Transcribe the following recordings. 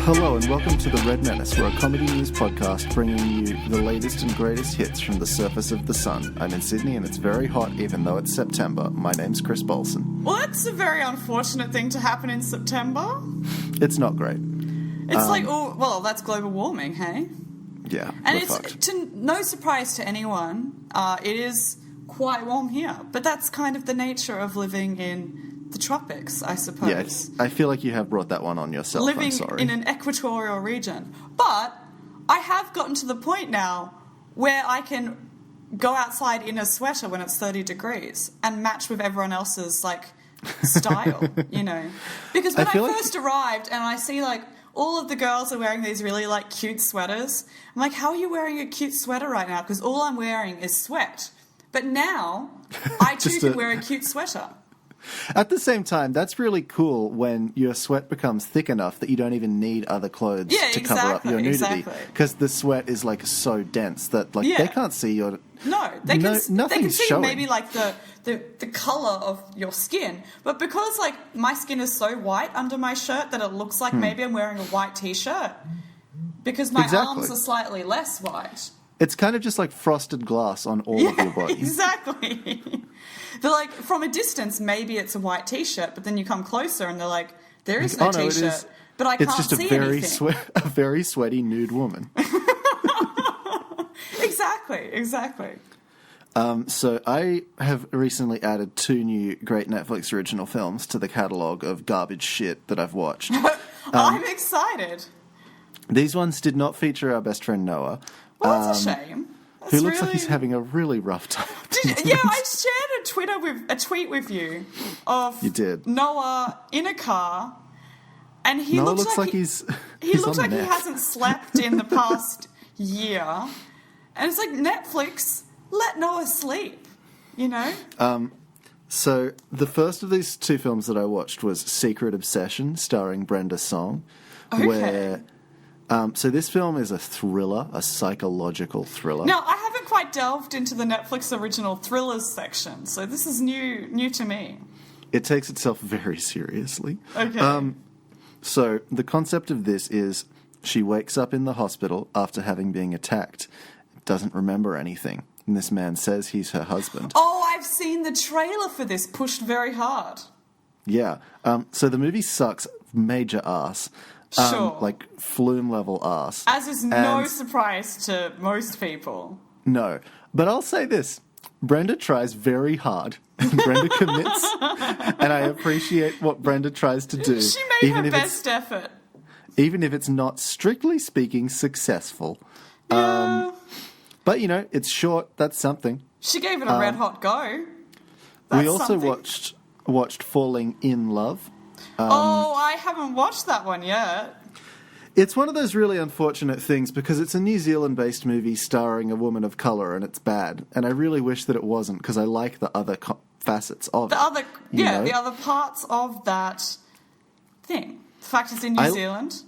Hello and welcome to The Red Menace, we're a comedy news podcast bringing you the latest and greatest hits from the surface of the sun. I'm in Sydney and it's very hot even though it's September. My name's Chris Bolson. Well, that's a very unfortunate thing to happen in September. It's not great. It's that's global warming, hey? Yeah, and we're it's fucked. to no surprise to anyone, it is quite warm here. But that's kind of the nature of living in the tropics, I suppose. Yes, I feel like you have brought that one on yourself, living I'm sorry. in an equatorial region. But I have gotten to the point now where I can go outside in a sweater when it's 30 degrees and match with everyone else's, style, you know. Because when I first arrived and I see, all of the girls are wearing these really, cute sweaters, I'm like, how are you wearing a cute sweater right now? Because all I'm wearing is sweat. But now, I too can wear a cute sweater. At the same time, that's really cool when your sweat becomes thick enough that you don't even need other clothes to cover up your nudity. Because the sweat is so dense that they can't see your... No, they can see showing. maybe the colour of your skin. But because my skin is so white under my shirt that it looks like maybe I'm wearing a white t-shirt. Because my arms are slightly less white. It's kind of just like frosted glass on all of your body. Exactly. They're from a distance, maybe it's a white t-shirt, but then you come closer and they're like, there is no t-shirt, but I can't see anything. It's just a very sweaty nude woman. Exactly. So I have recently added 2 new great Netflix original films to the catalogue of garbage shit that I've watched. I'm excited. These ones did not feature our best friend Noah. Well, that's a shame. Who looks like he's having a really rough time. I shared a tweet with you of Noah in a car, and he looks like he hasn't slept in the past year, and it's like Netflix, let Noah sleep, you know. So the first of these 2 films that I watched was Secret Obsession, starring Brenda Song, where. So this film is a thriller, a psychological thriller. Now, I haven't quite delved into the Netflix original thrillers section, so this is new to me. It takes itself very seriously. Okay. So the concept of this is she wakes up in the hospital after having been attacked, doesn't remember anything, and this man says he's her husband. Oh, I've seen the trailer for this, pushed very hard. Yeah. So the movie sucks major ass. Sure. Flume level ass. As is no surprise to most people. No. But I'll say this. Brenda tries very hard. Brenda commits. And I appreciate what Brenda tries to do. She made her best effort. Even if it's not, strictly speaking, successful. Yeah. But, it's short. That's something. She gave it a red-hot go. We also watched Falling in Love. I haven't watched that one yet. It's one of those really unfortunate things because it's a New Zealand-based movie starring a woman of colour and it's bad. And I really wish that it wasn't because I like the other facets of it. The other parts of that thing. The fact it's in New Zealand.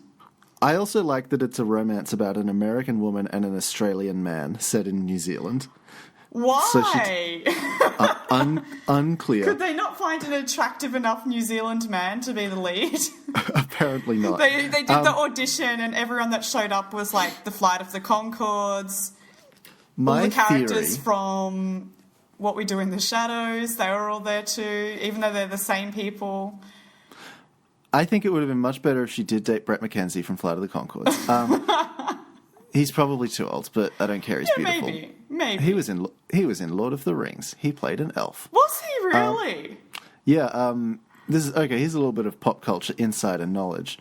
I also like that it's a romance about an American woman and an Australian man set in New Zealand. Why? So unclear. Could they not find an attractive enough New Zealand man to be the lead? Apparently not. They did the audition and everyone that showed up was the Flight of the Conchords. All the characters from What We Do in the Shadows, they were all there too, even though they're the same people. I think it would have been much better if she did date Brett McKenzie from Flight of the Conchords. He's probably too old, but I don't care. He's beautiful. Maybe. He was in Lord of the Rings. He played an elf. Was he really? Here's a little bit of pop culture insider knowledge.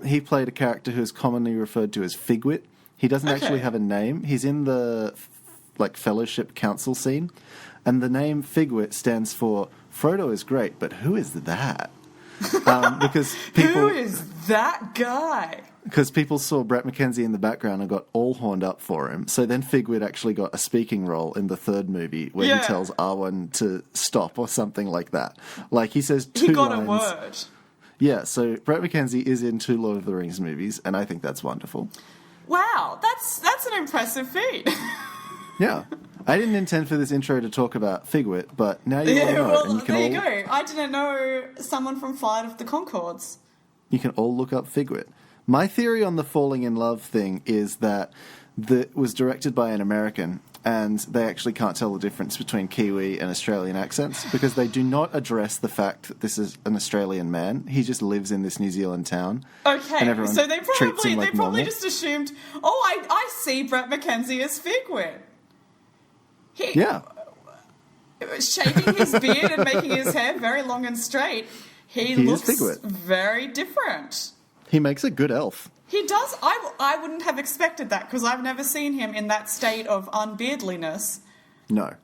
He played a character who is commonly referred to as Figwit. He doesn't actually have a name. He's in the Fellowship Council scene, and the name Figwit stands for Frodo is great, but who is that? Because who is that guy? Because people saw Brett McKenzie in the background and got all horned up for him. So then Figwit actually got a speaking role in the 3rd movie where he tells Arwen to stop or something like that. He says 2 lines. He got a word. Yeah, so Brett McKenzie is in 2 Lord of the Rings movies, and I think that's wonderful. Wow, that's an impressive feat. Yeah. I didn't intend for this intro to talk about Figwit, but now you all know. Well, and there you go. I didn't know someone from Flight of the Conchords. You can all look up Figwit. My theory on the falling in love thing is that it was directed by an American, and they actually can't tell the difference between Kiwi and Australian accents because they do not address the fact that this is an Australian man. He just lives in this New Zealand town. Okay, and everyone so they treats him like probably normal. just assumed, I see Brett McKenzie as Figwit. Yeah. Shaving his beard and making his hair very long and straight, he looks very different. He makes a good elf. He does. I wouldn't have expected that because I've never seen him in that state of unbeardliness. No.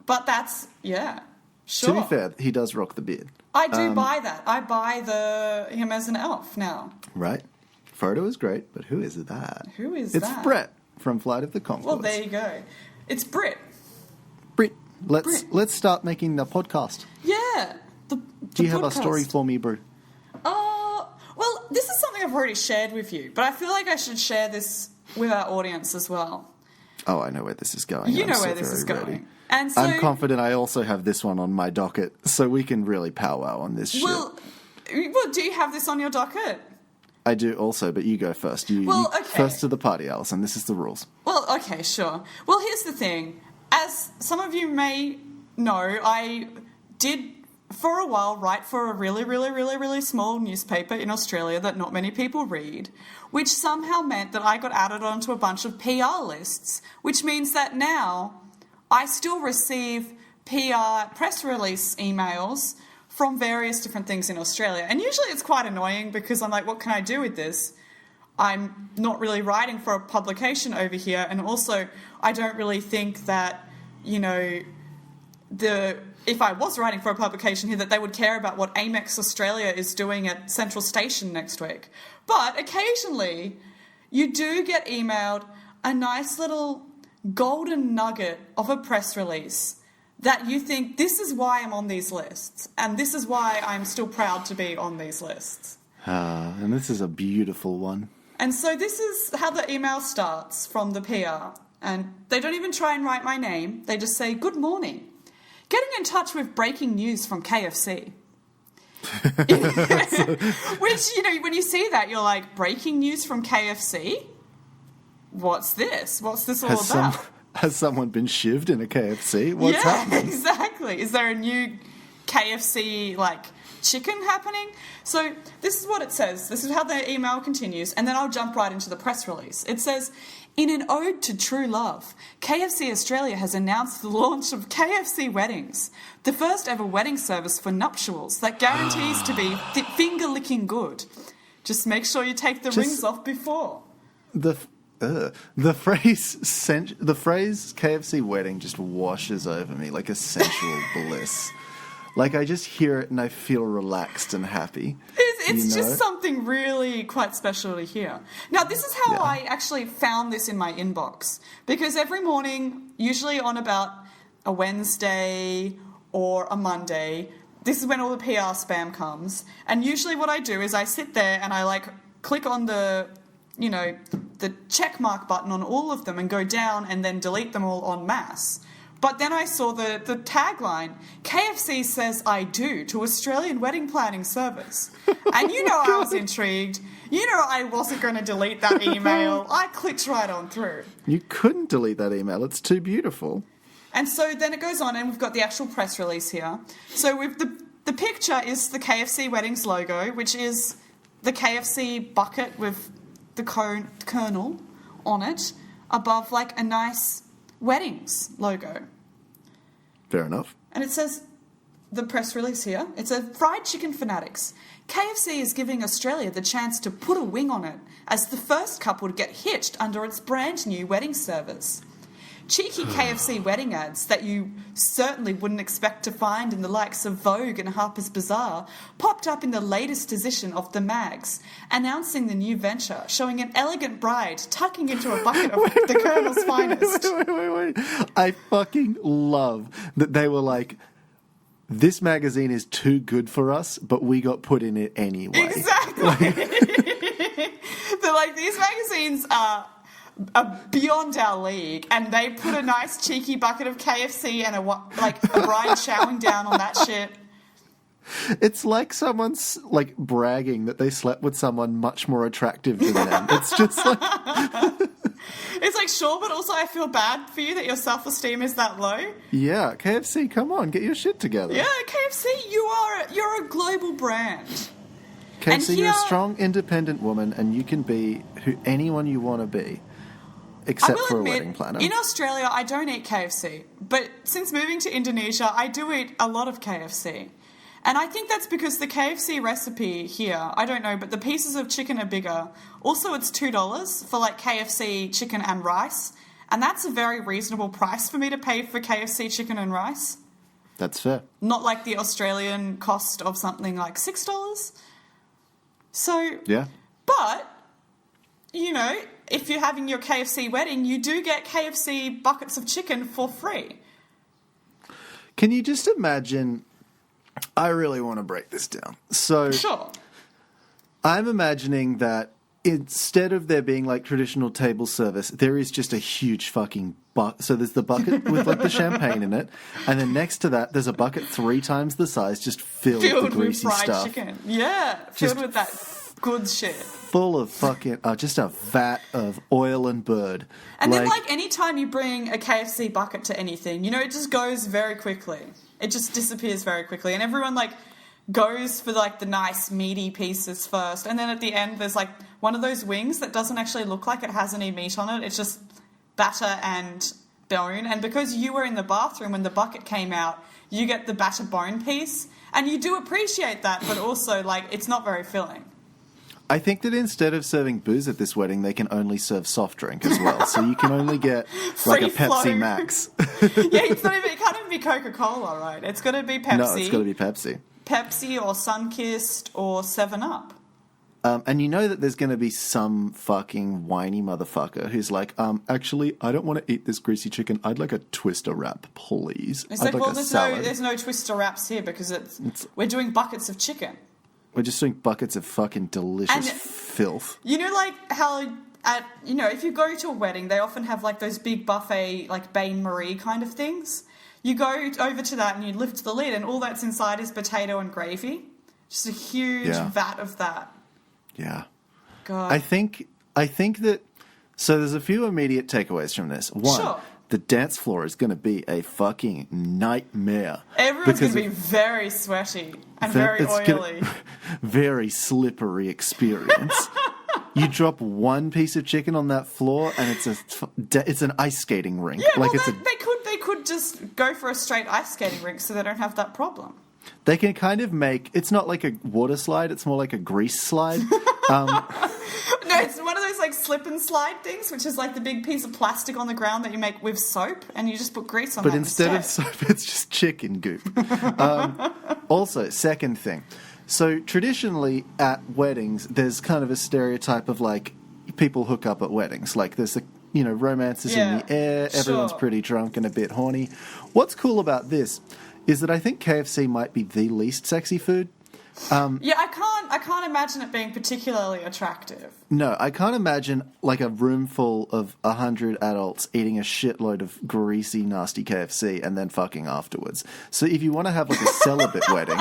But that's, sure. To be fair, he does rock the beard. I do buy that. I buy him as an elf now. Right. Photo is great, but who is that? Who is that? It's Brett from Flight of the Conchords. Well, there you go. It's Brit. Brit. Let's start making the podcast. Yeah. Do you have a story for me, Bru? Well, this is something I've already shared with you, but I feel like I should share this with our audience as well. Oh, I know where this is going. You know where this is going. Ready. And so, I'm confident I also have this one on my docket, so we can really powwow on this shit. Well, do you have this on your docket? I do also, but you go first. You first to the party, Alison. This is the rules. Well, okay, sure. Well, here's the thing. As some of you may know, I did for a while write for a really, really, really, really small newspaper in Australia that not many people read, which somehow meant that I got added onto a bunch of PR lists, which means that now I still receive PR press release emails from various different things in Australia. And usually it's quite annoying because I'm like, what can I do with this? I'm not really writing for a publication over here, and also I don't really think that, if I was writing for a publication here, that they would care about what Amex Australia is doing at Central Station next week. But occasionally, you do get emailed a nice little golden nugget of a press release that you think, this is why I'm on these lists, and this is why I'm still proud to be on these lists. And this is a beautiful one. And so this is how the email starts from the PR. And they don't even try and write my name. They just say, good morning. Getting in touch with breaking news from KFC. Which, when you see that, you're like, breaking news from KFC? What's this? What's this all about? Has someone been shivved in a KFC? What's happening? Exactly. Is there a new KFC, chicken happening? So this is what it says. This is how the email continues, and then I'll jump right into the press release. It says, in an ode to true love, KFC Australia has announced the launch of KFC Weddings, the first ever wedding service for nuptials that guarantees to be finger-licking good. Just make sure you take the rings off before. The phrase KFC wedding just washes over me like a sensual bliss. Like, I just hear it and I feel relaxed and happy. It's just something really quite special to hear. Now, this is how I actually found this in my inbox. Because every morning, usually on about a Wednesday or a Monday, this is when all the PR spam comes. And usually what I do is I sit there and I, click on the check mark button on all of them and go down and then delete them all en masse. But then I saw the tagline, KFC says I do to Australian wedding planning service. And I was intrigued. I wasn't going to delete that email. I clicked right on through. You couldn't delete that email. It's too beautiful. And so then it goes on, and we've got the actual press release here. So with the picture is the KFC Weddings logo, which is the KFC bucket with the kernel on it above a nice weddings logo. Fair enough. And it says, the press release here, it says, fried chicken fanatics. KFC is giving Australia the chance to put a wing on it as the first couple to get hitched under its brand new wedding service. Cheeky KFC wedding ads that you certainly wouldn't expect to find in the likes of Vogue and Harper's Bazaar popped up in the latest edition of the mags, announcing the new venture, showing an elegant bride tucking into a bucket of the Colonel's finest. Wait. I fucking love that they were like, this magazine is too good for us, but we got put in it anyway. Exactly. They're like, these magazines are beyond our league, and they put a nice cheeky bucket of KFC and a bride chowing down on that shit. It's like someone's like bragging that they slept with someone much more attractive than them. It's just like it's like, sure, but also I feel bad for you that your self-esteem is that low. Yeah, KFC, come on, get your shit together. Yeah, KFC, you're a global brand. KFC, you're a strong, independent woman, and you can be anyone you want to be, except for a wedding planner. In Australia, I don't eat KFC, but since moving to Indonesia, I do eat a lot of KFC. And I think that's because the KFC recipe here, I don't know, but the pieces of chicken are bigger. Also, it's $2 for like KFC chicken and rice. And that's a very reasonable price for me to pay for KFC chicken and rice. That's fair. Not like the Australian cost of something like $6. So, yeah. But, you know, if you're having your KFC wedding, you do get KFC buckets of chicken for free. Can you just imagine... I really want to break this down. So, sure. I'm imagining that instead of there being like traditional table service, there is just a huge fucking bucket. So there's the bucket with like the champagne in it, and then next to that, there's a bucket 3 times the size, just filled with the greasy with fried stuff. Chicken. Yeah, filled with that good shit. Full of fucking, just a vat of oil and bird. And then, like, anytime you bring a KFC bucket to anything, you know, it just goes very quickly. It just disappears very quickly. And everyone, like, goes for, like, the nice meaty pieces first. And then at the end, there's, like, one of those wings that doesn't actually look like it has any meat on it. It's just batter and bone. And because you were in the bathroom when the bucket came out, you get the batter bone piece. And you do appreciate that, but also, like, it's not very filling. I think that instead of serving booze at this wedding, they can only serve soft drink as well. So you can only get like a Pepsi Max. Yeah, it can't even be Coca-Cola, right? It's got to be Pepsi. No, it's got to be Pepsi. Pepsi or Sunkist or 7-Up. And you know that there's going to be some fucking whiny motherfucker who's like, actually, I don't want to eat this greasy chicken. I'd like a twister wrap, please. It's like, well, there's no twister wraps here because we're doing buckets of chicken. We're just doing buckets of fucking delicious filth. You know, like how if you go to a wedding, they often have like those big buffet, like Bain Marie kind of things. You go over to that and you lift the lid, and all that's inside is potato and gravy. Just a huge vat of that. Yeah. God. I think that. So there's a few immediate takeaways from this. One. Sure. The dance floor is going to be a fucking nightmare. Everyone's going to be very sweaty and very oily. Very slippery experience. You drop one piece of chicken on that floor, and it's an ice skating rink. Yeah, like they could just go for a straight ice skating rink, so they don't have that problem. They can kind of make. It's not like a water slide; it's more like a grease slide. No, it's one of those like slip and slide things, which is like the big piece of plastic on the ground that you make with soap, and you just put grease on. But instead of soap, it's just chicken goop. Also, second thing. So traditionally at weddings, there's kind of a stereotype of like people hook up at weddings. Like there's romance is in the air. Everyone's pretty drunk and a bit horny. What's cool about this is that I think KFC might be the least sexy food. I can't imagine it being particularly attractive. No, I can't imagine like a room full of 100 adults eating a shitload of greasy, nasty KFC and then fucking afterwards. So if you want to have like a celibate wedding,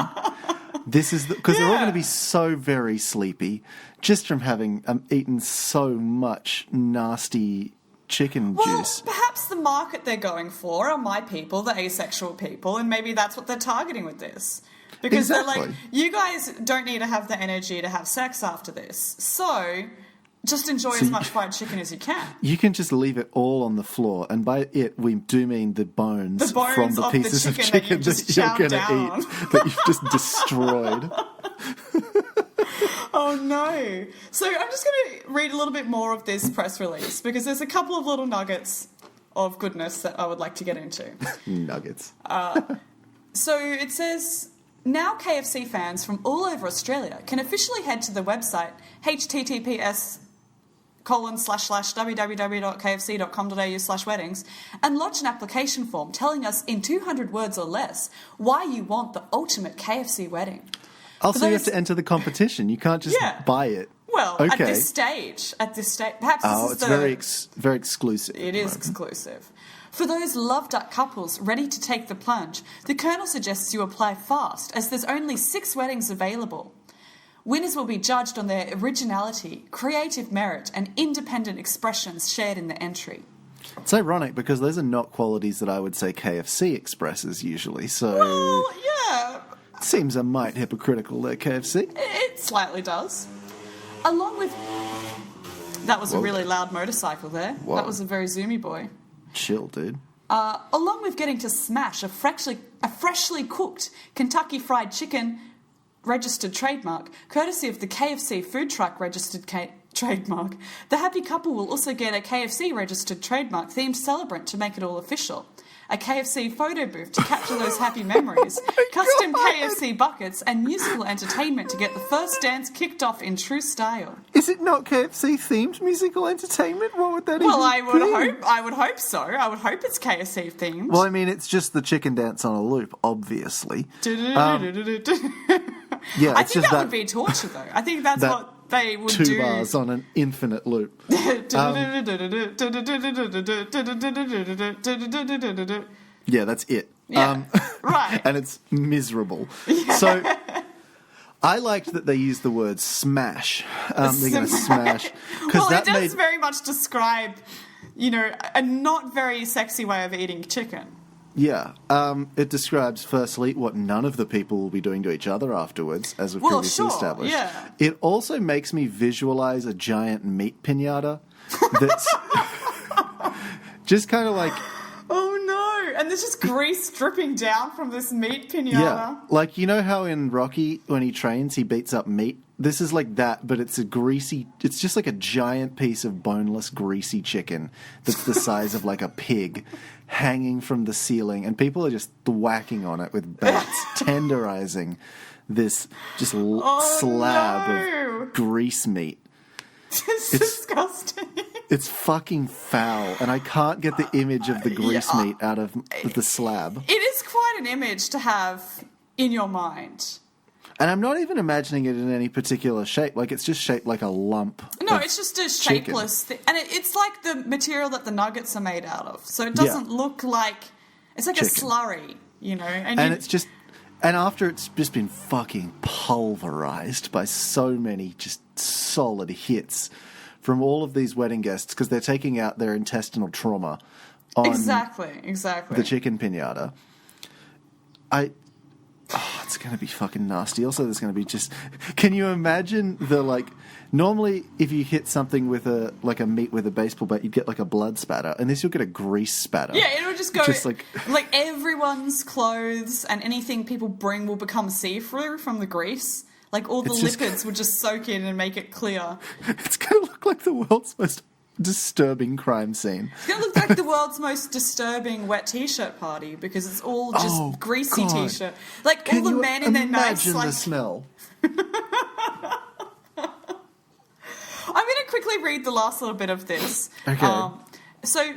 this is because they're all going to be so very sleepy just from having eaten so much nasty chicken juice. Perhaps the market they're going for are my people, the asexual people, and maybe that's what they're targeting with this. Because they're like, you guys don't need to have the energy to have sex after this. So just enjoy as much fried chicken as you can. You can just leave it all on the floor. And by it, we do mean the bones from the pieces of chicken that you're going to eat, that you've just destroyed. Oh, no. So I'm just going to read a little bit more of this press release because there's a couple of little nuggets of goodness that I would like to get into. Nuggets. So it says... Now KFC fans from all over Australia can officially head to the website https://www.kfc.com.au/weddings and lodge an application form telling us in 200 words or less why you want the ultimate KFC wedding. Also, you have to enter the competition. You can't just buy it. Well, at this stage, perhaps this is it's very exclusive. It is exclusive. For those love-duck couples ready to take the plunge, the Colonel suggests you apply fast, as there's only 6 weddings available. Winners will be judged on their originality, creative merit, and independent expressions shared in the entry. It's ironic because those are not qualities that I would say KFC expresses usually, so... Well, yeah. Seems a mite hypocritical there, KFC. It slightly does. Along with... That was a really loud motorcycle there. Whoa. That was a very zoomy boy. Chill, dude. Along with getting to smash a freshly cooked Kentucky Fried Chicken registered trademark, courtesy of the KFC food truck registered trademark, the happy couple will also get a KFC registered trademark themed celebrant to make it all official. A KFC photo booth to capture those happy memories, custom KFC buckets, and musical entertainment to get the first dance kicked off in true style. Is it not KFC themed musical entertainment? What would that Well, even be? I would hope so. I would hope it's KFC themed. Well, I mean, it's just the chicken dance on a loop, obviously. Yeah, I think that would be torture, though. I think that's what they would do. 2 bars on an infinite loop. Yeah, that's it. Yeah, right. And it's miserable. So I liked that they used the word smash. They're going to smash. Well, it does very much describe, a not very sexy way of eating chicken. Yeah. It describes, firstly, what none of the people will be doing to each other afterwards, as we've previously established. Yeah. It also makes me visualize a giant meat piñata that's just kind of like... Oh, no. And there's just grease dripping down from this meat piñata. Yeah. Like, you know how in Rocky, when he trains, he beats up meat? This is like that, but it's it's just like a giant piece of boneless, greasy chicken that's the size of like a pig hanging from the ceiling, and people are just thwacking on it with bats, tenderizing this just slab of grease meat. It's disgusting. It's fucking foul, and I can't get the image of the grease meat out of the slab. It is quite an image to have in your mind. And I'm not even imagining it in any particular shape. Like, it's just shaped like a lump. No, it's just a shapeless thing. And it's like the material that the nuggets are made out of. So it doesn't look like... It's like chicken. A slurry, And it's just... And after it's just been fucking pulverized by so many just solid hits from all of these wedding guests, because they're taking out their intestinal trauma on exactly the chicken piñata. It's going to be fucking nasty. Also, there's going to be just... Can you imagine the, like... Normally, if you hit something with a meat with a baseball bat, you'd get, like, a blood spatter. And this, you'll get a grease spatter. Yeah, it would just go... Just like everyone's clothes and anything people bring will become see-through from the grease. Like, all the lipids would just soak in and make it clear. It's going to look like the world's most disturbing crime scene. It's going to look like the world's most disturbing wet t-shirt party because it's all just greasy God. t-shirt. Like, all the men in their nice... Imagine the smell. I'm going to quickly read the last little bit of this. Okay. So,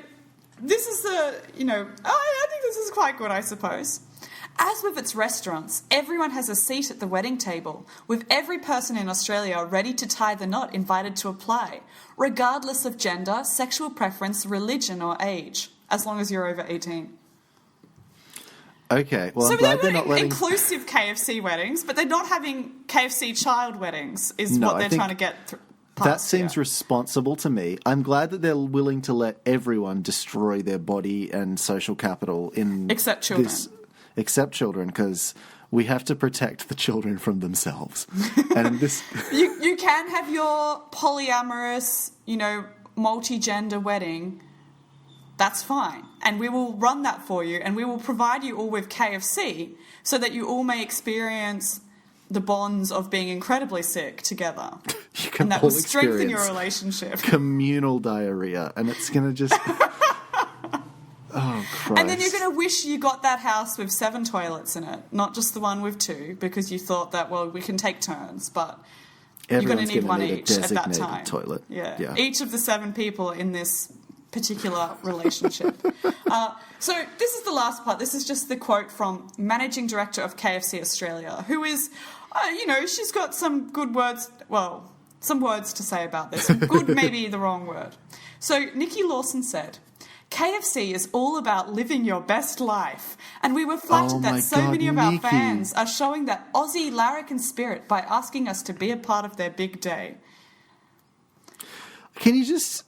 this is I think this is quite good, I suppose. As with its restaurants, everyone has a seat at the wedding table, with every person in Australia ready to tie the knot invited to apply, regardless of gender, sexual preference, religion or age, as long as you're over 18. Okay, well, so I'm glad they're not letting... inclusive KFC weddings, but they're not having KFC child weddings, is what they're trying to get past. That seems responsible to me. I'm glad that they're willing to let everyone destroy their body and social capital in... Except children. Except children, because we have to protect the children from themselves. And in this... you can have your polyamorous, multi-gender wedding. That's fine. And we will run that for you, and we will provide you all with KFC so that you all may experience the bonds of being incredibly sick together. And that will strengthen your relationship. Communal diarrhea, and it's going to just... Oh, Christ. And then you're going to wish you got that house with 7 toilets in it, not just the one with 2, because you thought that, well, we can take turns, but you're going to need one each at that time. Toilet. Yeah. Each of the 7 people in this particular relationship. So this is the last part. This is just the quote from Managing Director of KFC Australia, who is, she's got some good words, well, some words to say about this. Good may be the wrong word. So Nikki Lawson said... KFC is all about living your best life. And we were flattered that so many of our fans are showing that Aussie larrikin spirit by asking us to be a part of their big day. Can you just...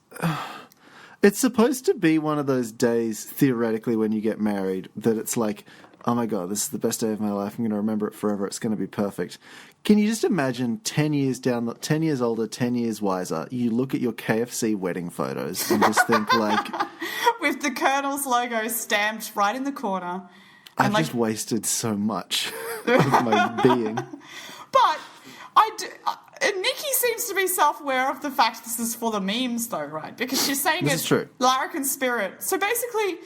It's supposed to be one of those days, theoretically, when you get married, that it's like, oh my God, this is the best day of my life. I'm going to remember it forever. It's going to be perfect. Can you just imagine 10 years down, 10 years older, 10 years wiser, you look at your KFC wedding photos and just think like... With the Colonel's logo stamped right in the corner. I've just wasted so much of my being. But Nikki seems to be self-aware of the fact this is for the memes, though, right? Because she's saying it's true. Larrikin spirit. So basically,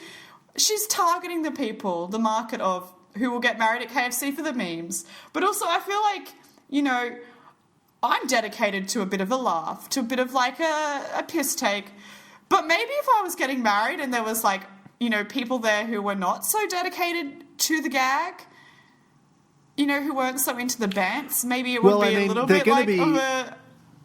she's targeting the market of who will get married at KFC for the memes. But also, I feel like, you know, I'm dedicated to a bit of a laugh, to a bit of like a piss take. But maybe if I was getting married and there was like, you know, people there who were not so dedicated to the gag, you know, who weren't so into the bants, maybe it would be a little bit like of a...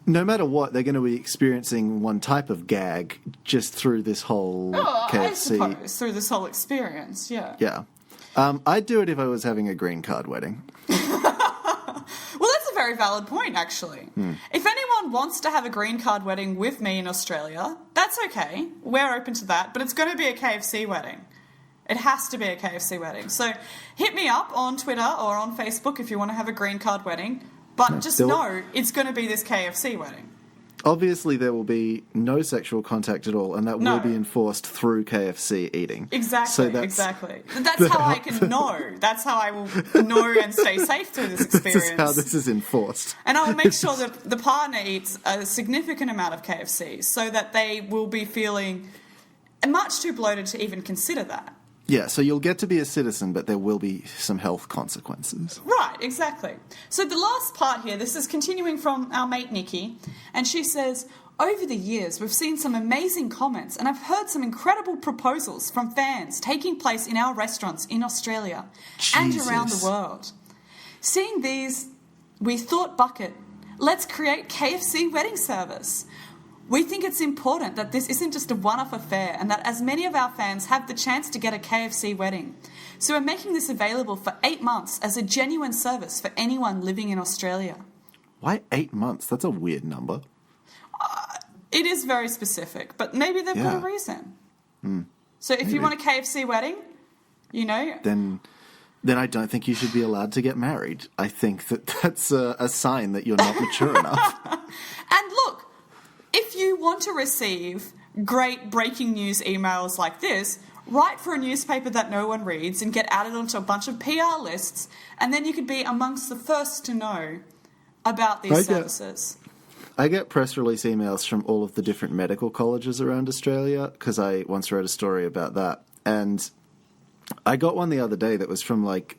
No matter what, they're going to be experiencing one type of gag just through this whole KFC. I suppose, through this whole experience, yeah. Yeah. I'd do it if I was having a green card wedding. Well, that's a very valid point, actually. If anyone wants to have a green card wedding with me in Australia, that's okay. We're open to that, but it's going to be a KFC wedding. It has to be a KFC wedding. So hit me up on Twitter or on Facebook if you want to have a green card wedding. But just know it's going to be this KFC wedding. Obviously, there will be no sexual contact at all, and that will be enforced through KFC eating. Exactly, exactly. That's how I can know. That's how I will know and stay safe through this experience. This is how this is enforced. And I will make sure that the partner eats a significant amount of KFC so that they will be feeling much too bloated to even consider that. Yeah, so you'll get to be a citizen, but there will be some health consequences. Right, exactly. So the last part here, this is continuing from our mate Nikki, and she says, over the years, we've seen some amazing comments and I've heard some incredible proposals from fans taking place in our restaurants in Australia and around the world. Seeing these, we thought, bucket, let's create KFC wedding service. We think it's important that this isn't just a one-off affair and that as many of our fans have the chance to get a KFC wedding. So we're making this available for 8 months as a genuine service for anyone living in Australia. Why 8 months? That's a weird number. It is very specific, but maybe they've got a reason. So if you want a KFC wedding, you know... Then I don't think you should be allowed to get married. I think that's a sign that you're not mature enough. And look... If you want to receive great breaking news emails like this, write for a newspaper that no one reads and get added onto a bunch of PR lists, and then you could be amongst the first to know about these services. I get press release emails from all of the different medical colleges around Australia because I once wrote a story about that. And I got one the other day that was from like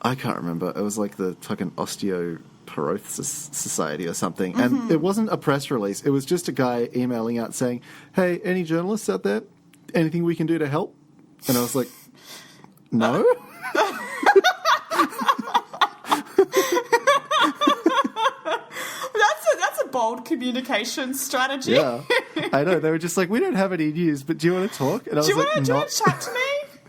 I can't remember. It was like the fucking Osteoporosis Society or something. And it wasn't a press release. It was just a guy emailing out saying, hey, any journalists out there? Anything we can do to help? And I was like, no? That's a bold communication strategy. Yeah, I know. They were just like, we don't have any news, but do you want to talk? And I was do you want to chat to me?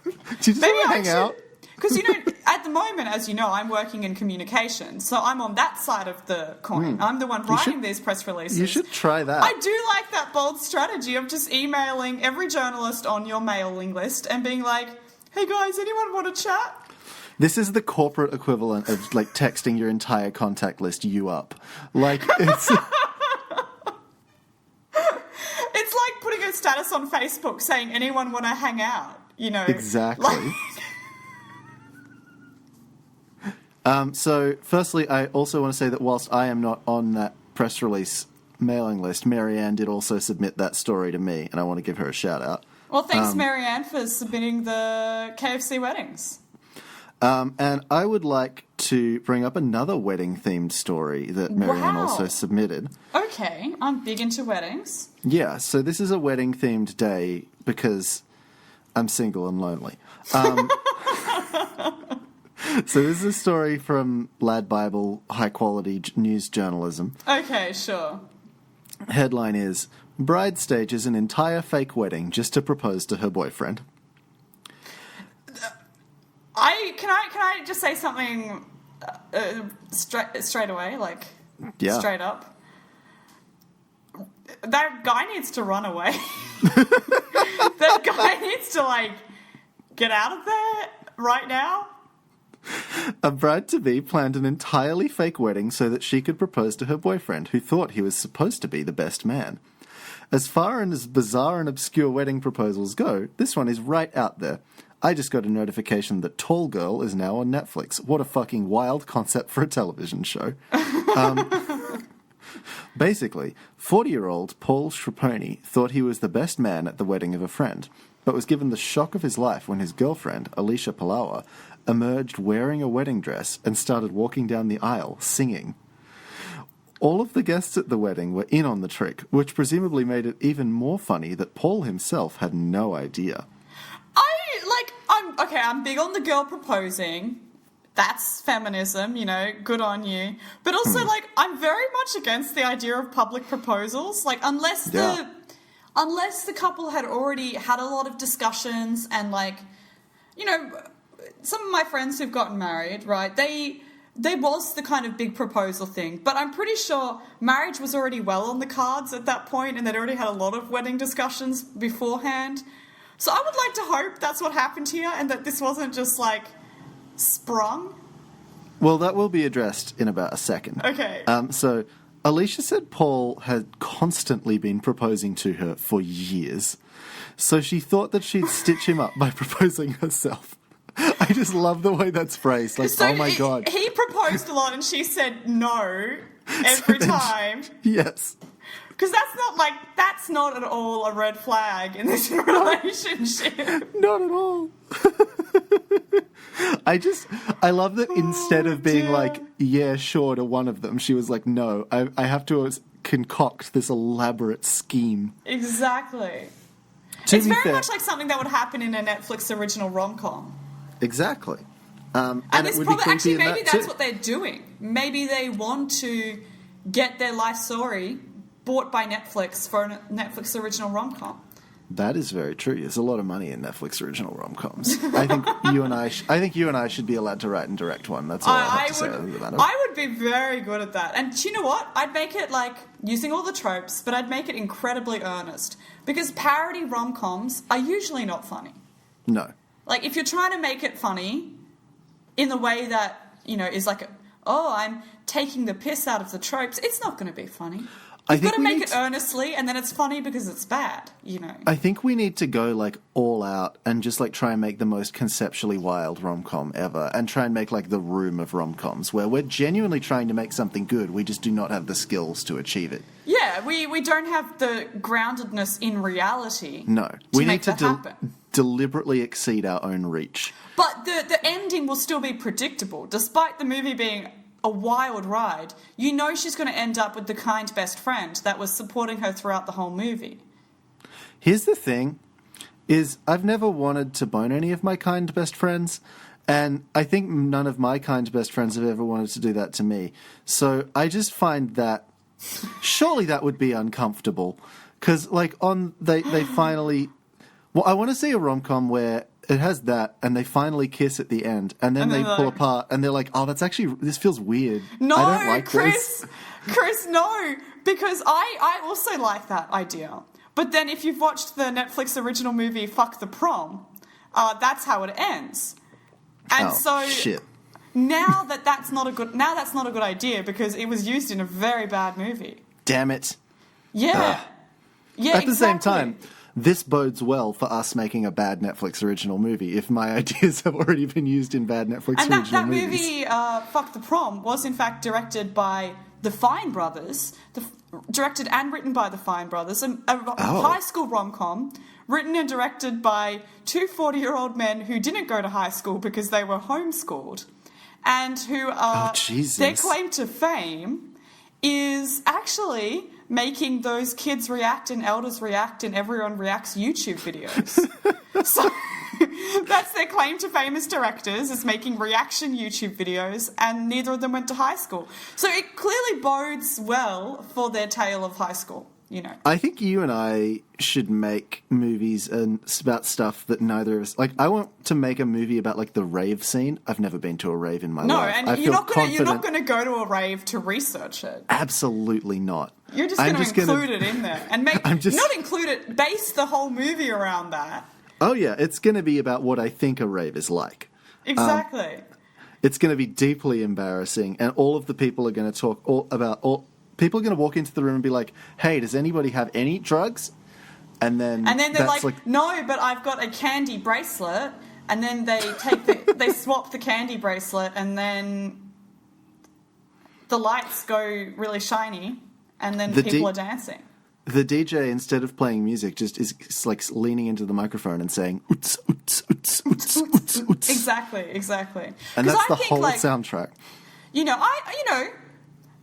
Do you just want to hang out? Because, you know, at the moment, as you know, I'm working in communication, so I'm on that side of the coin. I'm the one writing these press releases. You should try that. I do like that bold strategy of just emailing every journalist on your mailing list and being like, hey guys, anyone want to chat? This is the corporate equivalent of, like, texting your entire contact list you up. Like, it's... It's like putting a status on Facebook saying, anyone want to hang out, you know? Exactly. So, firstly, I also want to say that whilst I am not on that press release mailing list, Marianne did also submit that story to me, and I want to give her a shout-out. Well, thanks, Marianne, for submitting the KFC weddings. And I would like to bring up another wedding-themed story that Marianne also submitted. Okay, I'm big into weddings. Yeah, so this is a wedding-themed day because I'm single and lonely. So this is a story from Lad Bible, high-quality news journalism. Okay, sure. Headline is, Bride stages an entire fake wedding just to propose to her boyfriend. Can I just say something straight away, like straight up? That guy needs to run away. That guy needs to get out of there right now. A bride-to-be planned an entirely fake wedding so that she could propose to her boyfriend, who thought he was supposed to be the best man. As far as bizarre and obscure wedding proposals go, this one is right out there. I just got a notification that Tall Girl is now on Netflix. What a fucking wild concept for a television show. Basically, 40-year-old Paul Schrapponi thought he was the best man at the wedding of a friend, but was given the shock of his life when his girlfriend, Alicia Palawa, emerged wearing a wedding dress and started walking down the aisle singing. All of the guests at the wedding were in on the trick, which presumably made it even more funny that Paul himself had no idea. I'm big on the girl proposing. That's feminism, good on you. But also, I'm very much against the idea of public proposals. Unless the couple had already had a lot of discussions and, some of my friends who've gotten married, right, there was the kind of big proposal thing. But I'm pretty sure marriage was already well on the cards at that point and they'd already had a lot of wedding discussions beforehand. So I would like to hope that's what happened here and that this wasn't just, sprung. Well, that will be addressed in about a second. Okay. So Alicia said Paul had constantly been proposing to her for years. So she thought that she'd stitch him up by proposing herself. I just love the way that's phrased. Oh my God. He proposed a lot and she said no every time. Yes. Because that's not at all a red flag in this relationship. Not at all. I love that instead of being yeah, sure to one of them, she was like, no, I have to concoct this elaborate scheme. Exactly. It's very much like something that would happen in a Netflix original rom-com. Exactly. And it's probably, maybe that's what they're doing. Maybe they want to get their life story bought by Netflix for a Netflix original rom-com. That is very true. There's a lot of money in Netflix original rom-coms. I think you and I should be allowed to write and direct one. That's all I have to say about it. I would be very good at that. And you know what? I'd make it using all the tropes, but I'd make it incredibly earnest. Because parody rom-coms are usually not funny. No. If you're trying to make it funny in the way that, is I'm taking the piss out of the tropes, it's not going to be funny. You've got to make it earnestly, and then it's funny because it's bad, I think we need to go, all out and just, try and make the most conceptually wild rom-com ever and try and make, the Room of rom-coms, where we're genuinely trying to make something good. We just do not have the skills to achieve it. Yeah, we don't have the groundedness in reality. No. We need to deliberately exceed our own reach. But the ending will still be predictable, despite the movie being a wild ride. She's going to end up with the kind best friend that was supporting her throughout the whole movie. Here's the thing, is I've never wanted to bone any of my kind best friends, and I think none of my kind best friends have ever wanted to do that to me. So I just find that surely that would be uncomfortable. Because, they finally... Well, I want to see a rom-com where it has that, and they finally kiss at the end, and then they pull apart, and they're like, oh, this feels weird. No, I don't like Chris, no, because I also like that idea. But then if you've watched the Netflix original movie Fuck the Prom, that's how it ends. And shit. Now that's not a good idea because it was used in a very bad movie. Damn it. Yeah. Yeah, At the same time, this bodes well for us making a bad Netflix original movie if my ideas have already been used in bad Netflix original movies. And that movie, Fuck the Prom, was in fact directed by the Fine Brothers, directed and written by the Fine Brothers, a high school rom-com written and directed by two 40-year-old men who didn't go to high school because they were homeschooled and who their claim to fame is actually making those kids react and elders react and everyone reacts YouTube videos. So that's their claim to fame as directors, is making reaction YouTube videos, and neither of them went to high school. So it clearly bodes well for their tale of high school. you know. I think you and I should make movies about stuff that neither of us... Like, I want to make a movie about, like, the rave scene. I've never been to a rave in my life. No, and you're not going to go to a rave to research it. Absolutely not. You're just going to include it in there. And not include it, base the whole movie around that. Oh, yeah, it's going to be about what I think a rave is like. Exactly. It's going to be deeply embarrassing, and all of the people are going to talk people are going to walk into the room and be like, hey, does anybody have any drugs? And then they're like, no, but I've got a candy bracelet. And then they they swap the candy bracelet, and then the lights go really shiny, and then people are dancing. The DJ, instead of playing music, just is like leaning into the microphone and saying, oots, oots, oots, oots, oots, oots. Exactly. And that's the whole soundtrack.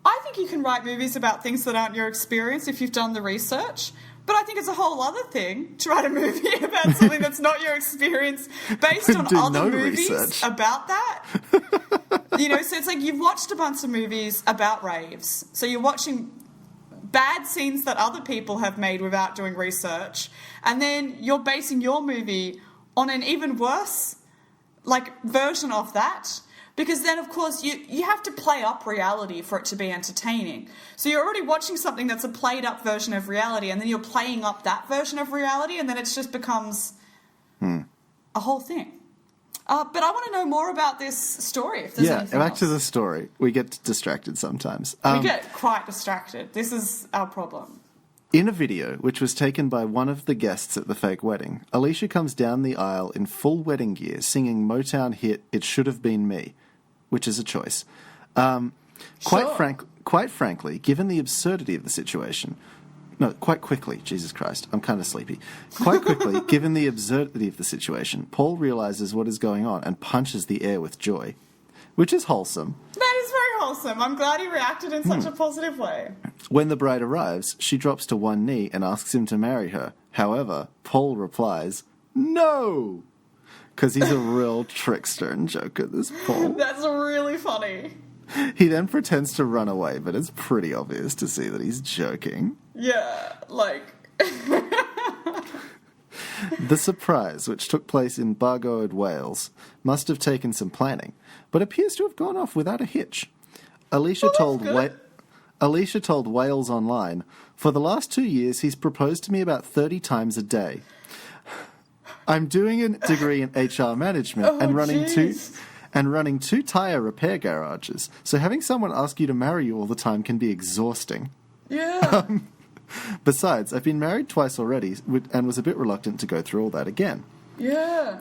I think you can write movies about things that aren't your experience if you've done the research. But I think it's a whole other thing to write a movie about something that's not your experience based on other movies about that. So it's like you've watched a bunch of movies about raves. So you're watching bad scenes that other people have made without doing research. And then you're basing your movie on an even worse version of that. Because then, of course, you have to play up reality for it to be entertaining. So you're already watching something that's a played-up version of reality, and then you're playing up that version of reality, and then it just becomes a whole thing. But I want to know more about this story, if there's anything else. To the story. We get distracted sometimes. We get quite distracted. This is our problem. In a video, which was taken by one of the guests at the fake wedding, Alicia comes down the aisle in full wedding gear, singing Motown hit "It Should Have Been Me," which is a choice. Quite frankly, given the absurdity of the situation... No, quite quickly, Jesus Christ, I'm kind of sleepy. Quite quickly, given the absurdity of the situation, Paul realizes what is going on and punches the air with joy, which is wholesome. That is very wholesome. I'm glad he reacted in such a positive way. When the bride arrives, she drops to one knee and asks him to marry her. However, Paul replies, "No!" Because he's a real trickster and joker, this Paul. That's really funny. He then pretends to run away, but it's pretty obvious to see that he's joking. Yeah, The surprise, which took place in Bargoed, Wales, must have taken some planning, but appears to have gone off without a hitch. Alicia told Wales Online, "For the last 2 years, he's proposed to me about 30 times a day. I'm doing a degree in HR management and running 2 tyre repair garages, so having someone ask you to marry you all the time can be exhausting. Yeah. Besides, I've been married twice already and was a bit reluctant to go through all that again." Yeah.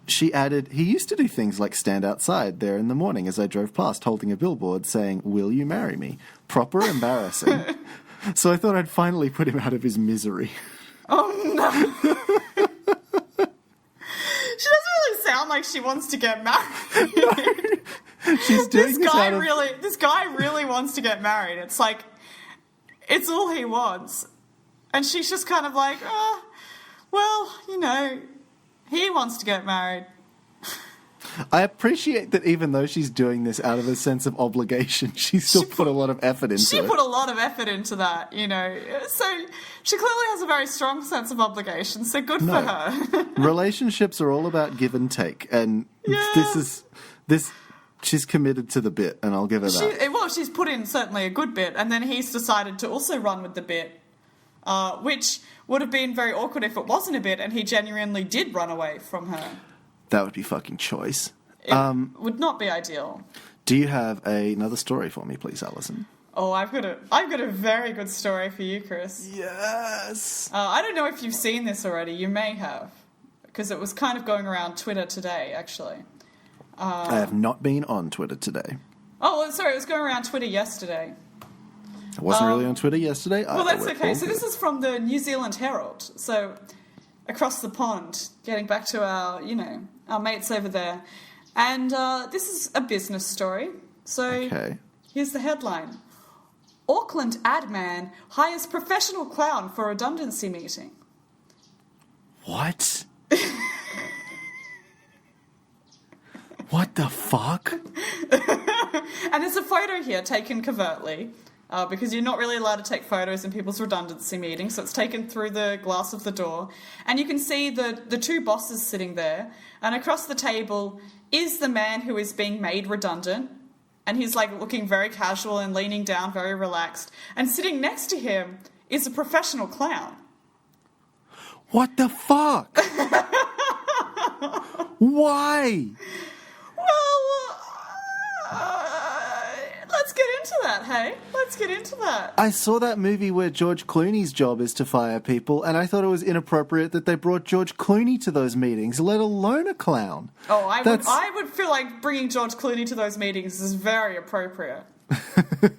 She added, "He used to do things like stand outside there in the morning as I drove past holding a billboard saying, 'Will you marry me?' Proper embarrassing." So I thought I'd finally put him out of his misery. Oh, no. She doesn't really sound like she wants to get married. No. She's doing this guy really wants to get married. It's like, it's all he wants. And she's just kind of like, he wants to get married. I appreciate that even though she's doing this out of a sense of obligation, she put a lot of effort into it. She put a lot of effort into that, So she clearly has a very strong sense of obligation, so good for her. Relationships are all about give and take, and she's committed to the bit, and I'll give her that. She's put in certainly a good bit, and then he's decided to also run with the bit, which would have been very awkward if it wasn't a bit, and he genuinely did run away from her. That would be fucking choice. It would not be ideal. Do you have another story for me, please, Alison? Oh, I've got a very good story for you, Chris. Yes. I don't know if you've seen this already. You may have, because it was kind of going around Twitter today, actually. I have not been on Twitter today. Oh, sorry, it was going around Twitter yesterday. I wasn't really on Twitter yesterday. Well, that's okay. So this is from the New Zealand Herald. So across the pond, getting back to our mates over there. And this is a business story. So Here's the headline. Auckland ad man hires professional clown for redundancy meeting. What? What the fuck? And there's a photo here taken covertly. because you're not really allowed to take photos in people's redundancy meetings, so it's taken through the glass of the door. And you can see the two bosses sitting there, and across the table is the man who is being made redundant, and he's like looking very casual and leaning down, very relaxed. And sitting next to him is a professional clown. What the fuck? Why? Well, let's get into that, hey? Let's get into that. I saw that movie where George Clooney's job is to fire people, and I thought it was inappropriate that they brought George Clooney to those meetings, let alone a clown. Oh, I would feel like bringing George Clooney to those meetings is very appropriate.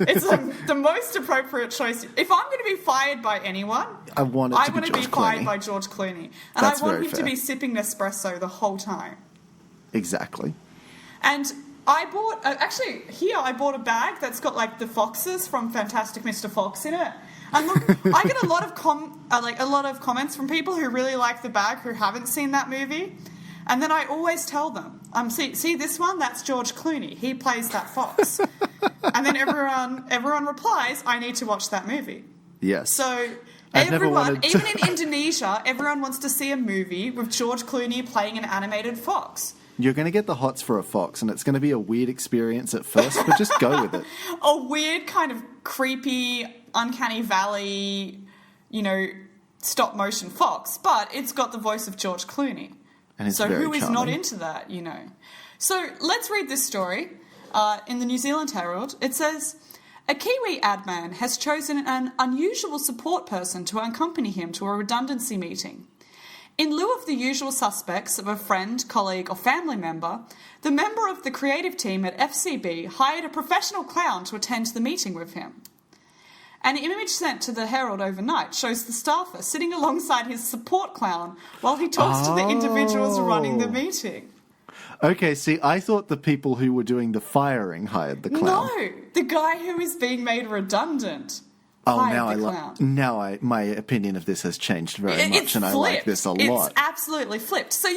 It's the most appropriate choice. If I'm going to be fired by anyone, I want to be fired by George Clooney. And I want him to be sipping Nespresso the whole time. Exactly. And I bought, I bought a bag that's got like the foxes from Fantastic Mr. Fox in it. And look, I get a lot of comments from people who really like the bag who haven't seen that movie. And then I always tell them, see this one? That's George Clooney. He plays that fox. And then everyone replies, I need to watch that movie. Yes. So even in Indonesia, everyone wants to see a movie with George Clooney playing an animated fox. You're going to get the hots for a fox, and it's going to be a weird experience at first, but just go with it. A weird kind of creepy, uncanny valley, stop motion fox, but it's got the voice of George Clooney. And it's so very who is charming. not into that, So let's read this story in the New Zealand Herald. It says, a Kiwi ad man has chosen an unusual support person to accompany him to a redundancy meeting. In lieu of the usual suspects of a friend, colleague or family member, the member of the creative team at FCB hired a professional clown to attend the meeting with him. An image sent to the Herald overnight shows the staffer sitting alongside his support clown while he talks to the individuals running the meeting. Okay, see, I thought the people who were doing the firing hired the clown. No, the guy who is being made redundant. Now my opinion of this has changed very much, and I like this a lot. It's absolutely flipped. So,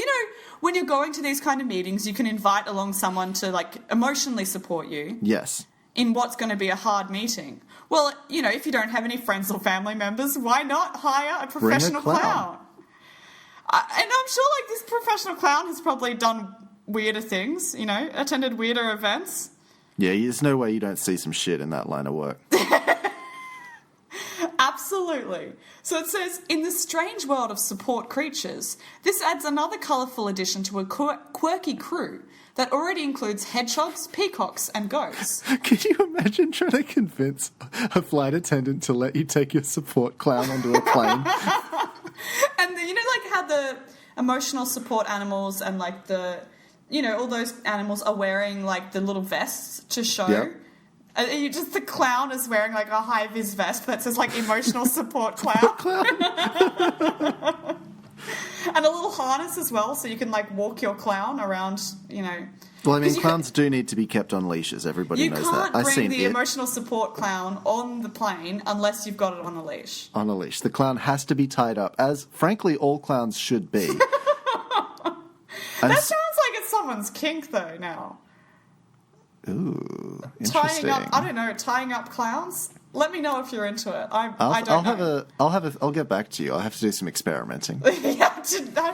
when you're going to these kind of meetings, you can invite along someone to, emotionally support you. Yes. In what's going to be a hard meeting. Well, if you don't have any friends or family members, why not hire a professional clown? And I'm sure, this professional clown has probably done weirder things, attended weirder events. Yeah, there's no way you don't see some shit in that line of work. Absolutely. So it says, in the strange world of support creatures, this adds another colourful addition to a quirky crew that already includes hedgehogs, peacocks, and ghosts. Can you imagine trying to convince a flight attendant to let you take your support clown onto a plane? And how the emotional support animals and all those animals are wearing the little vests to show. Yep. The clown is wearing a high vis vest that says emotional support clown. And a little harness as well, so you can walk your clown around, Well, clowns do need to be kept on leashes. Everybody knows that. You can't bring the emotional support clown on the plane unless you've got it on a leash. On a leash. The clown has to be tied up, as frankly all clowns should be. That sounds like it's someone's kink, though. Now. Ooh, interesting. Tying up clowns. Let me know if you're into it. I don't know. I'll get back to you. I'll have to do some experimenting. I have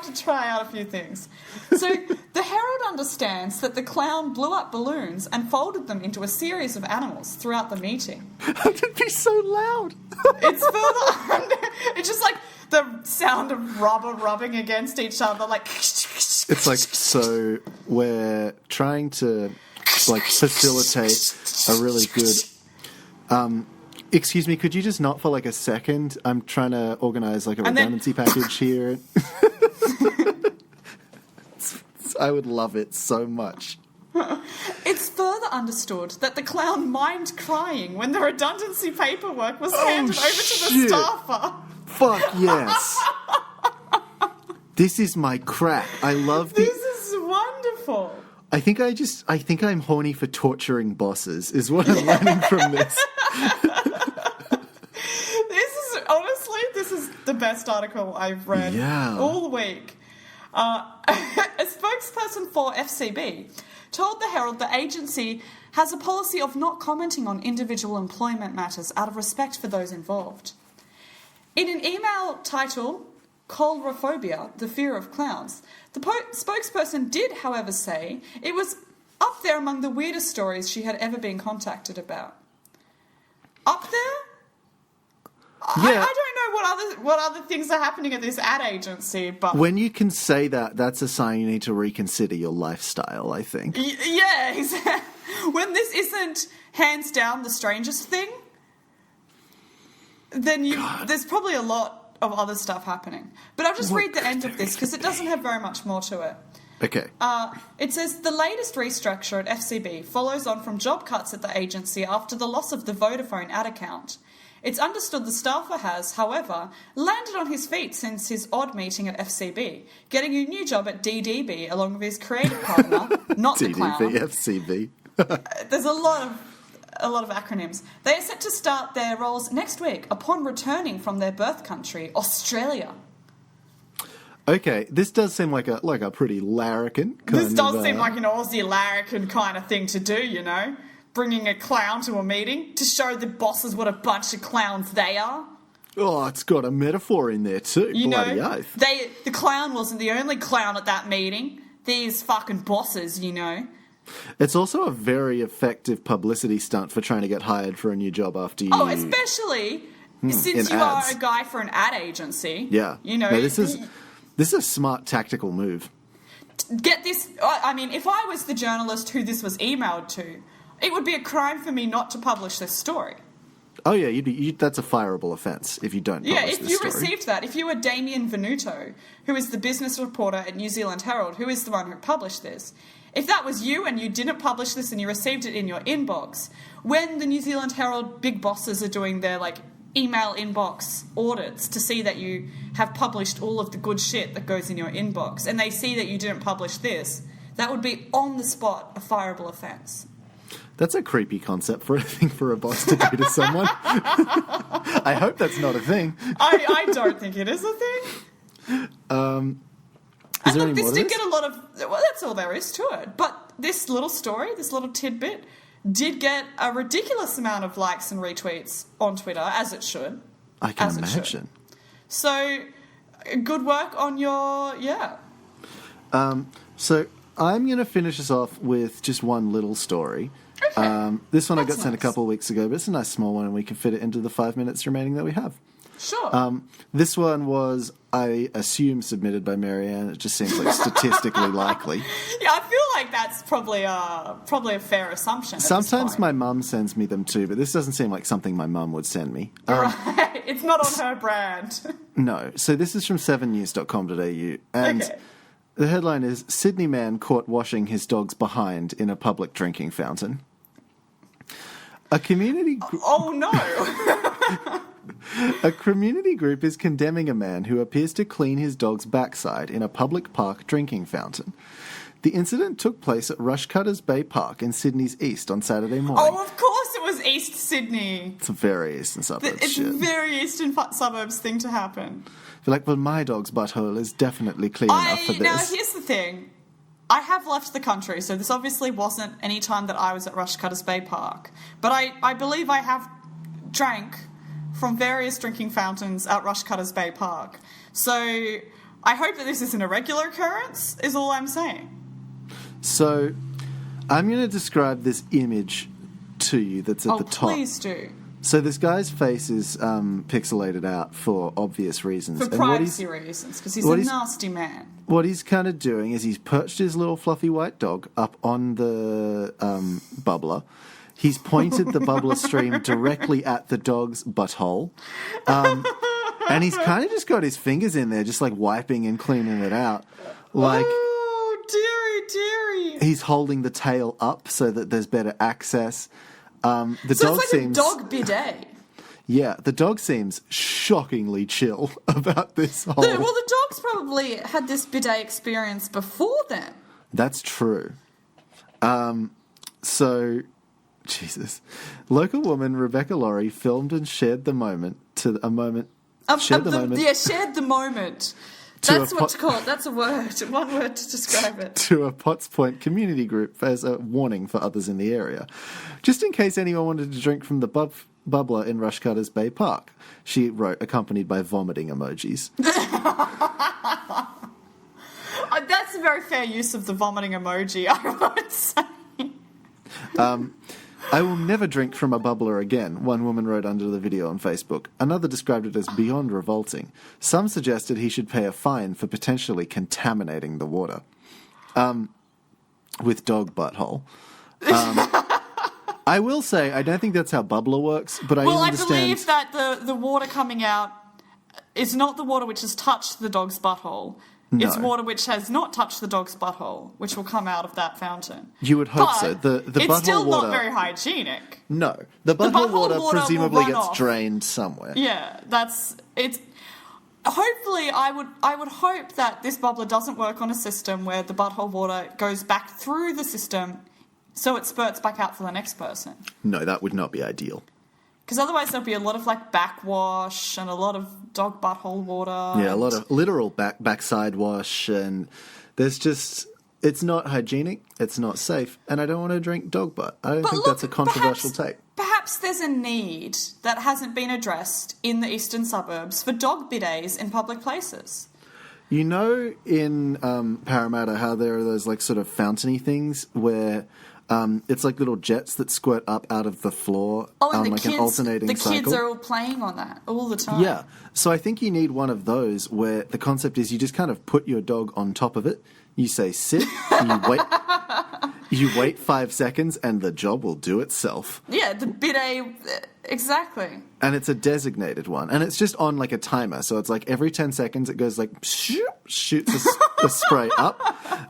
to try out a few things. So the Herald understands that the clown blew up balloons and folded them into a series of animals throughout the meeting. That'd be so loud. It's further under. It's just the sound of rubber rubbing against each other, It's so we're trying to facilitate a really good. Excuse me, could you just not for a second? I'm trying to organize a redundancy package here. I would love it so much. It's further understood that the clown mimed crying when the redundancy paperwork was handed over to the staffer. Fuck yes. This is my crack. I love This is wonderful. I think I'm horny for torturing bosses, is what I'm learning from this. This is the best article I've read all week. A spokesperson for FCB told the Herald the agency has a policy of not commenting on individual employment matters out of respect for those involved. In an email titled Coulrophobia, the Fear of Clowns, the spokesperson did, however, say it was up there among the weirdest stories she had ever been contacted about. Up there? Yeah. I don't know what other things are happening at this ad agency, but... When you can say that, that's a sign you need to reconsider your lifestyle, I think. Yeah, exactly. When this isn't hands down the strangest thing, then there's probably a lot of other stuff happening. But I'll just read the end of this because it doesn't have very much more to it. Okay. It says, the latest restructure at FCB follows on from job cuts at the agency after the loss of the Vodafone ad account. It's understood the staffer has, however, landed on his feet since his odd meeting at FCB, getting a new job at DDB along with his creative partner, not the clown. DDB, FCB. There's a lot of acronyms. They are set to start their roles next week upon returning from their birth country, Australia. Okay, this does seem like a pretty larrikin kind This does seem like an Aussie larrikin kind of thing to do, you know? Bringing a clown to a meeting to show the bosses what a bunch of clowns they are. Oh, it's got a metaphor in there too. Bloody oath. The clown wasn't the only clown at that meeting. These fucking bosses, you know. It's also a very effective publicity stunt for trying to get hired for a new job after you... Oh, especially since you are a guy for an ad agency. Yeah. You know. No, this is a smart tactical move. Get this... I mean, if I was the journalist who this was emailed to, it would be a crime for me not to publish this story. Oh, yeah, that's a fireable offence if you don't publish this story. Yeah, if you received that, if you were Damien Venuto, who is the business reporter at New Zealand Herald, who is the one who published this, if that was you and you didn't publish this and you received it in your inbox, when the New Zealand Herald big bosses are doing their, email inbox audits to see that you have published all of the good shit that goes in your inbox, and they see that you didn't publish this, that would be on the spot a fireable offence. That's a creepy concept for a boss to do to someone. I hope that's not a thing. I don't think it is a thing. Is there any this more did to this? get a lot of... Well, that's all there is to it. But this little story, this little tidbit, did get a ridiculous amount of likes and retweets on Twitter, as it should. I can imagine. So, good work on your... Yeah. So, I'm going to finish us off with just one little story. Okay. This one I got sent a couple of weeks ago, but it's a nice small one and we can fit it into the 5 minutes remaining that we have. Sure. This one was, I assume, submitted by Marianne. It just seems like statistically likely. Yeah, I feel like that's probably a fair assumption. Sometimes my mum sends me them too, but this doesn't seem like something my mum would send me. Right. It's not on her brand. No. So this is from 7news.com.au. And the headline is, Sydney man caught washing his dog's behind in a public drinking fountain. A community... Oh, no. A community group is condemning a man who appears to clean his dog's backside in a public park drinking fountain. The incident took place at Rushcutters Bay Park in Sydney's east on Saturday morning. Oh, of course it was East Sydney. It's a very eastern suburbs It's a very eastern suburbs thing to happen. I feel like, well, my dog's butthole is definitely clean enough for this. Now, here's the thing. I have left the country, so this obviously wasn't any time that I was at Rushcutters Bay Park. But I believe I have drank from various drinking fountains at Rushcutters Bay Park. So I hope that this isn't a regular occurrence, is all I'm saying. So I'm going to describe this image to you that's at the top. Oh, please do. So this guy's face is pixelated out for obvious reasons. For privacy reasons, because he's a nasty man. What he's kind of doing is he's perched his little fluffy white dog up on the bubbler. He's pointed the bubbler stream directly at the dog's butthole. And he's kind of just got his fingers in there, just like wiping and cleaning it out. Like, oh, dearie. He's holding the tail up so that there's better access. So it's like a dog bidet. Yeah, the dog seems shockingly chill about this whole... Well, the dog's probably had this bidet experience before then. That's true. So, Jesus. Local woman Rebecca Laurie filmed and shared the moment Shared the moment That's what to call it. That's a word. One word to describe it. To a Potts Point community group as a warning for others in the area. Just in case anyone wanted to drink from the bubbler in Rushcutters Bay Park, she wrote, accompanied by vomiting emojis. That's a very fair use of the vomiting emoji, I would say. I will never drink from a bubbler again, one woman wrote under the video on Facebook. Another described it as beyond revolting. Some suggested he should pay a fine for potentially contaminating the water. With dog butthole. I will say, I don't think that's how bubbler works, but I understand... I believe that the water coming out is not the water which has touched the dog's butthole. No. It's water which has not touched the dog's butthole, which will come out of that fountain. You would hope so. The it's butthole still water, not very hygienic. No. The butthole water presumably gets off. drained somewhere. Yeah, it's... Hopefully, I would hope that this bubbler doesn't work on a system where the butthole water goes back through the system so it spurts back out for the next person. No, that would not be ideal. Because otherwise there'll be a lot of, backwash and a lot of dog butthole water. Yeah, a lot of literal backside wash, and there's just... It's not hygienic, it's not safe, and I don't want to drink dog butt. I don't think that's a controversial take. Perhaps there's a need that hasn't been addressed in the eastern suburbs for dog bidets in public places. You know in Parramatta how there are those, sort of fountainy things where... it's like little jets that squirt up out of the floor on an alternating cycle. The kids are all playing on that all the time. Yeah. So I think you need one of those where the concept is you just kind of put your dog on top of it. You say sit, and you wait. You wait 5 seconds, and the job will do itself. Yeah, the bidet, exactly. And it's a designated one, and it's just on a timer. So it's every 10 seconds, it goes shoots a spray up.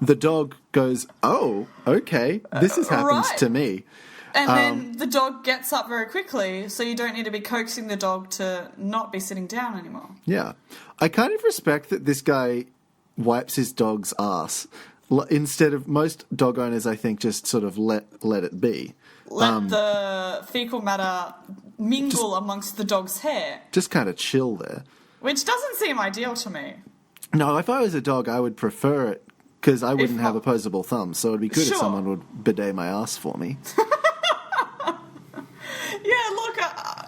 The dog goes, oh, okay, this has happened to me. And then the dog gets up very quickly, so you don't need to be coaxing the dog to not be sitting down anymore. Yeah. I kind of respect that this guy wipes his dog's ass. Instead of most dog owners, I think, just sort of let it be. Let the fecal matter mingle amongst the dog's hair. Just kind of chill there. Which doesn't seem ideal to me. No, if I was a dog, I would prefer it, because I wouldn't have opposable thumbs, so it'd be good if someone would bidet my ass for me. Yeah, look,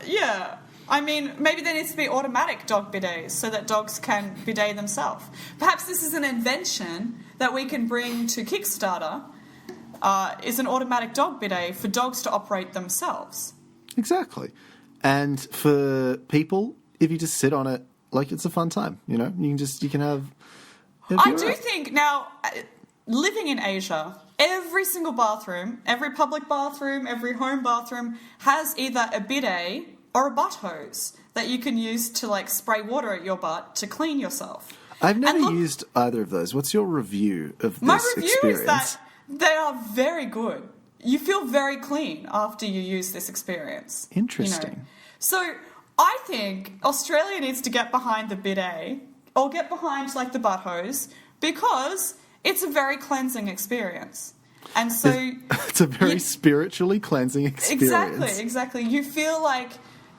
yeah. I mean, maybe there needs to be automatic dog bidets so that dogs can bidet themselves. Perhaps this is an invention that we can bring to Kickstarter, is an automatic dog bidet for dogs to operate themselves. Exactly. And for people, if you just sit on it, it's a fun time, you can have... I do think, now, living in Asia, every single bathroom, every public bathroom, every home bathroom has either a bidet or a butt hose that you can use to, spray water at your butt to clean yourself. I've never used either of those. What's your review of this experience? My review is that they are very good. You feel very clean after you use this experience. Interesting. So I think Australia needs to get behind the bidet or get behind, the butt hose, because it's a very cleansing experience. And so... It's a very spiritually cleansing experience. Exactly. You feel like,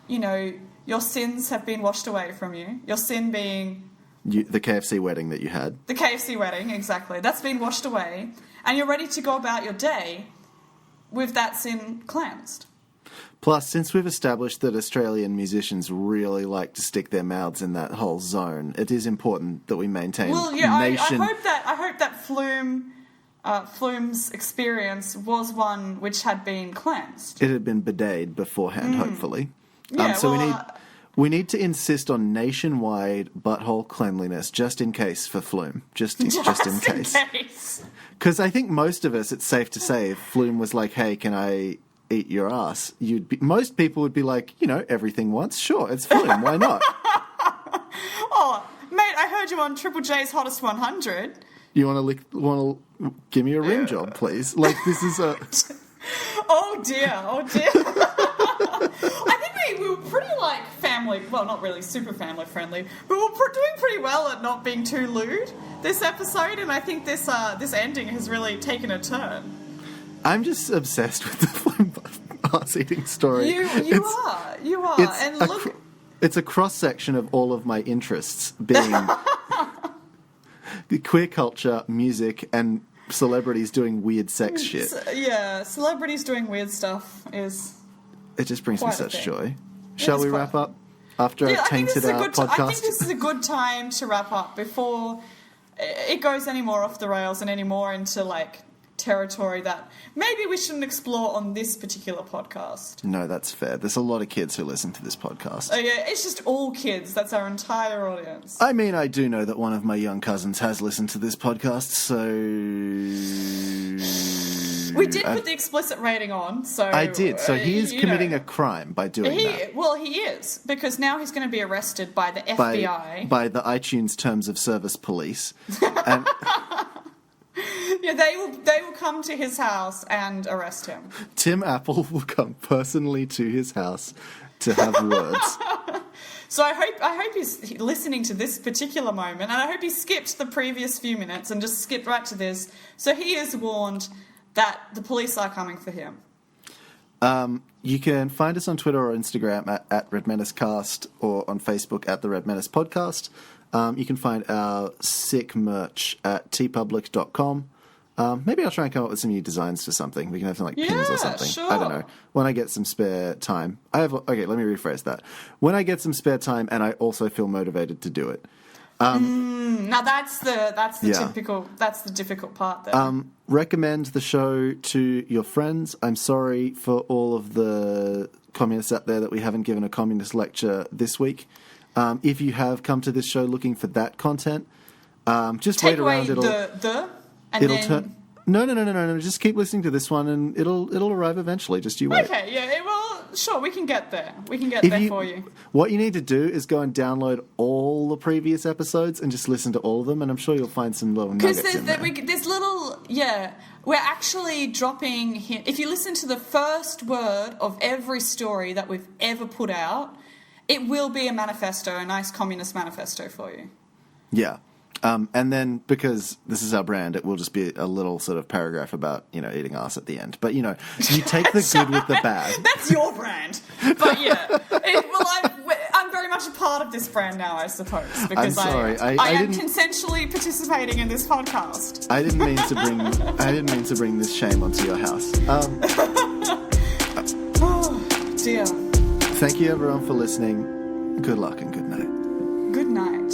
your sins have been washed away from you. Your sin being... the KFC wedding that you had. The KFC wedding, exactly. That's been washed away. And you're ready to go about your day with that sin cleansed. Plus, since we've established that Australian musicians really like to stick their mouths in that whole zone, it is important that we maintain nation... I hope that Flume's experience was one which had been cleansed. It had been bidetted beforehand, hopefully. Yeah, we need to insist on nationwide butthole cleanliness, just in case for Flume. Just in case. Because I think most of us, it's safe to say, if Flume was like, hey, can I eat your ass? Most people would be like, everything once. Sure, it's Flume. Why not? Oh, mate, I heard you on Triple J's Hottest 100. You want to give me a rim job, please? This is a... Oh dear. I think we were pretty family, well, not really super family friendly, but we're doing pretty well at not being too lewd this episode, and I think this ending has really taken a turn. I'm just obsessed with the Flume ass eating story. You are. It's a cross-section of all of my interests being queer culture, music, and celebrities doing weird sex shit. Yeah, celebrities doing weird stuff is... It just brings me such joy. Shall we wrap up after I've tainted our podcast? I think this is a good time to wrap up before it goes any more off the rails and any more into, like, territory that maybe we shouldn't explore on this particular podcast. No, that's fair. There's a lot of kids who listen to this podcast. Oh yeah, it's just all kids. That's our entire audience. I mean, I do know that one of my young cousins has listened to this podcast, so... We did put the explicit rating on, so... I did, so he is committing a crime by doing that. Well, he is, because now he's going to be arrested by the FBI. By the iTunes Terms of Service Police. And... Yeah, they will come to his house and arrest him. Tim Apple will come personally to his house to have words. So I hope he's listening to this particular moment, and I hope he skipped the previous few minutes and just skipped right to this. So he is warned that the police are coming for him. You can find us on Twitter or Instagram at Red Menace Cast, or on Facebook at the Red Menace Podcast. You can find our sick merch at tpublic.com. Maybe I'll try and come up with some new designs for something. We can have some pins or something. Sure. I don't know. When I get some spare time. Okay, let me rephrase that. When I get some spare time and I also feel motivated to do it. Now that's the difficult part there. Recommend the show to your friends. I'm sorry for all of the communists out there that we haven't given a communist lecture this week. If you have come to this show looking for that content, just Take wait around. No. Just keep listening to this one, and it'll arrive eventually. Just you wait. Okay, yeah. Well, sure, we can get there. We can get there for you. What you need to do is go and download all the previous episodes and just listen to all of them, and I'm sure you'll find some little nuggets in there. There's little, we're actually dropping. If you listen to the first word of every story that we've ever put out, it will be a manifesto, a nice communist manifesto for you. Yeah. And then, because this is our brand, it will just be a little sort of paragraph about, eating ass at the end. But, you take the good with the bad. That's your brand. But, yeah. I'm very much a part of this brand now, I suppose. Because I'm sorry. I am consensually participating in this podcast. I didn't mean to bring this shame onto your house. Oh, dear. Thank you, everyone, for listening. Good luck and good night. Good night.